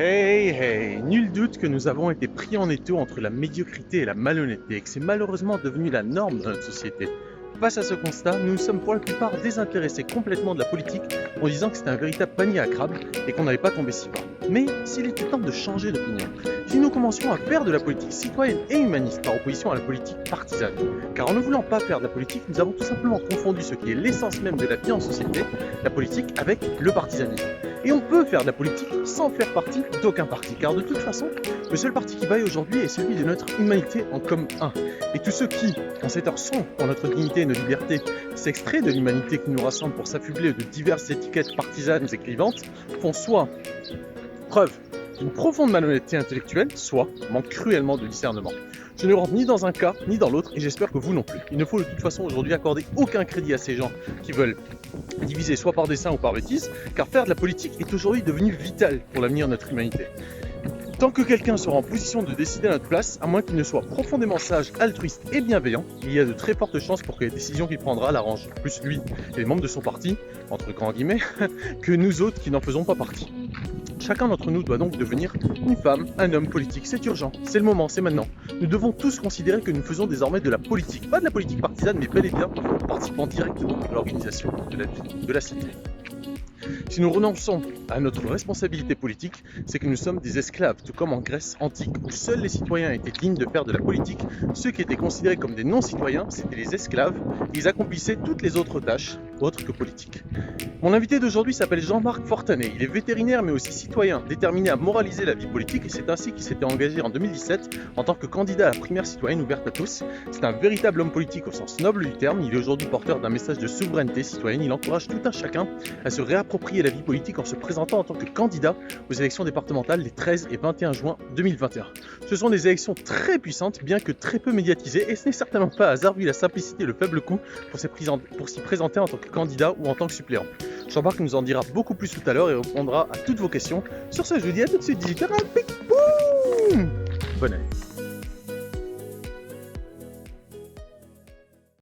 Hey hey, nul doute que nous avons été pris en étau entre la médiocrité et la malhonnêteté et que c'est malheureusement devenu la norme dans notre société. Face à ce constat, nous nous sommes pour la plupart désintéressés complètement de la politique en disant que c'était un véritable panier à crabes et qu'on n'allait pas tomber si bas. Mais s'il était temps de changer d'opinion, si nous commencions à faire de la politique citoyenne et humaniste par opposition à la politique partisane, car en ne voulant pas faire de la politique, nous avons tout simplement confondu ce qui est l'essence même de la vie en société, la politique, avec le partisanisme. Et on peut faire de la politique sans faire partie d'aucun parti, car de toute façon, le seul parti qui vaille aujourd'hui est celui de notre humanité en comme un. Et tous ceux qui, en cette heure sont pour notre dignité et nos libertés, s'extraient de l'humanité qui nous rassemble pour s'affubler de diverses étiquettes partisanes et clivantes, font soit preuve d'une profonde malhonnêteté intellectuelle, soit manquent cruellement de discernement. Je ne rentre ni dans un cas ni dans l'autre et j'espère que vous non plus. Il ne faut de toute façon aujourd'hui accorder aucun crédit à ces gens qui veulent diviser soit par dessein ou par bêtise, car faire de la politique est aujourd'hui devenu vital pour l'avenir de notre humanité. Tant que quelqu'un sera en position de décider à notre place, à moins qu'il ne soit profondément sage, altruiste et bienveillant, il y a de très fortes chances pour que les décisions qu'il prendra l'arrangent plus lui et les membres de son parti, entre grands guillemets, que nous autres qui n'en faisons pas partie. Chacun d'entre nous doit donc devenir une femme, un homme politique. C'est urgent, c'est le moment, c'est maintenant. Nous devons tous considérer que nous faisons désormais de la politique, pas de la politique partisane, mais bel et bien participant directement à l'organisation de la vie de la cité. Si nous renonçons à notre responsabilité politique, c'est que nous sommes des esclaves, tout comme en Grèce antique, où seuls les citoyens étaient dignes de faire de la politique. Ceux qui étaient considérés comme des non-citoyens, c'était les esclaves, et ils accomplissaient toutes les autres tâches, autres que politiques. Mon invité d'aujourd'hui s'appelle Jean-Marc Fortanet. Il est vétérinaire mais aussi citoyen, déterminé à moraliser la vie politique, et c'est ainsi qu'il s'était engagé en 2017 en tant que candidat à la primaire citoyenne ouverte à tous. C'est un véritable homme politique au sens noble du terme. Il est aujourd'hui porteur d'un message de souveraineté citoyenne. Il encourage tout un chacun à se réapproprier la vie politique en se présentant en tant que candidat aux élections départementales les 13 et 21 juin 2021. Ce sont des élections très puissantes, bien que très peu médiatisées, et ce n'est certainement pas hasard vu la simplicité et le faible coût pour s'y présenter en tant que candidat ou en tant que suppléant. Jean-Marc nous en dira beaucoup plus tout à l'heure et répondra à toutes vos questions. Sur ce, je vous dis à tout de suite, 18h, bonne année.